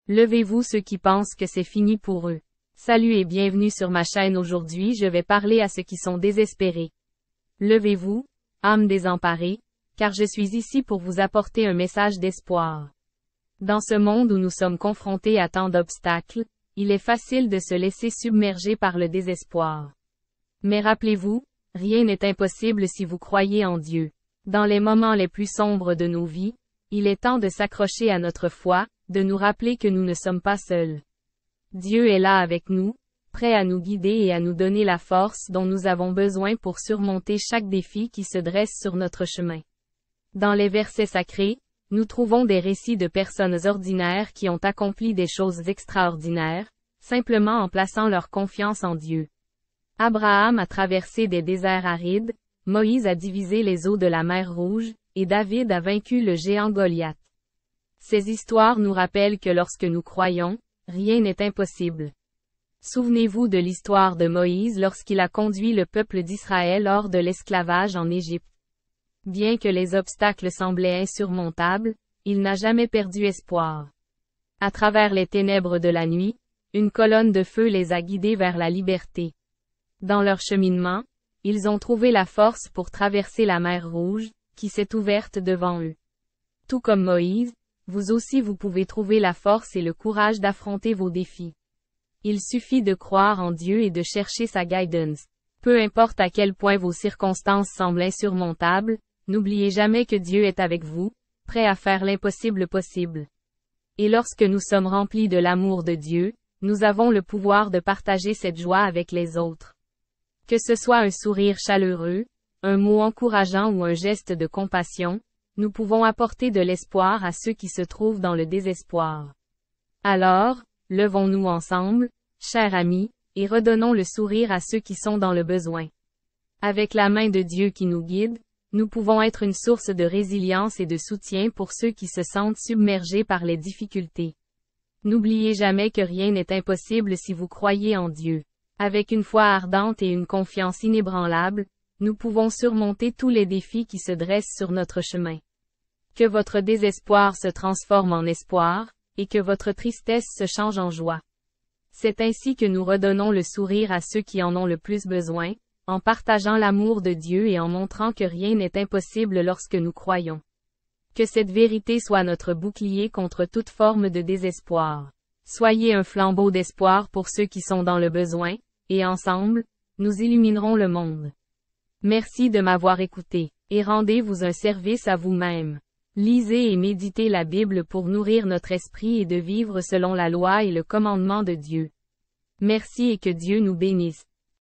Levez-vous ceux qui pensent que c'est fini pour eux. Salut et bienvenue sur ma chaîne. Aujourd'hui je vais parler à ceux qui sont désespérés. Levez-vous, âme désemparée, car je suis ici pour vous apporter un message d'espoir. Dans ce monde où nous sommes confrontés à tant d'obstacles, il est facile de se laisser submerger par le désespoir. Mais rappelez-vous, rien n'est impossible si vous croyez en Dieu. Dans les moments les plus sombres de nos vies, il est temps de s'accrocher à notre foi, de nous rappeler que nous ne sommes pas seuls. Dieu est là avec nous, prêt à nous guider et à nous donner la force dont nous avons besoin pour surmonter chaque défi qui se dresse sur notre chemin. Dans les versets sacrés, nous trouvons des récits de personnes ordinaires qui ont accompli des choses extraordinaires, simplement en plaçant leur confiance en Dieu. Abraham a traversé des déserts arides, Moïse a divisé les eaux de la mer Rouge, et David a vaincu le géant Goliath. Ces histoires nous rappellent que lorsque nous croyons, rien n'est impossible. Souvenez-vous de l'histoire de Moïse lorsqu'il a conduit le peuple d'Israël hors de l'esclavage en Égypte. Bien que les obstacles semblaient insurmontables, il n'a jamais perdu espoir. À travers les ténèbres de la nuit, une colonne de feu les a guidés vers la liberté. Dans leur cheminement, ils ont trouvé la force pour traverser la mer Rouge, qui s'est ouverte devant eux. Tout comme Moïse, vous aussi vous pouvez trouver la force et le courage d'affronter vos défis. Il suffit de croire en Dieu et de chercher sa guidance. Peu importe à quel point vos circonstances semblent insurmontables, n'oubliez jamais que Dieu est avec vous, prêt à faire l'impossible possible. Et lorsque nous sommes remplis de l'amour de Dieu, nous avons le pouvoir de partager cette joie avec les autres. Que ce soit un sourire chaleureux, un mot encourageant ou un geste de compassion, nous pouvons apporter de l'espoir à ceux qui se trouvent dans le désespoir. Alors, levons-nous ensemble, chers amis, et redonnons le sourire à ceux qui sont dans le besoin. Avec la main de Dieu qui nous guide, nous pouvons être une source de résilience et de soutien pour ceux qui se sentent submergés par les difficultés. N'oubliez jamais que rien n'est impossible si vous croyez en Dieu. Avec une foi ardente et une confiance inébranlable, nous pouvons surmonter tous les défis qui se dressent sur notre chemin. Que votre désespoir se transforme en espoir, et que votre tristesse se change en joie. C'est ainsi que nous redonnons le sourire à ceux qui en ont le plus besoin, en partageant l'amour de Dieu et en montrant que rien n'est impossible lorsque nous croyons. Que cette vérité soit notre bouclier contre toute forme de désespoir. Soyez un flambeau d'espoir pour ceux qui sont dans le besoin, et ensemble, nous illuminerons le monde. Merci de m'avoir écouté, et rendez-vous un service à vous-même. Lisez et méditez la Bible pour nourrir notre esprit et de vivre selon la loi et le commandement de Dieu. Merci et que Dieu nous bénisse.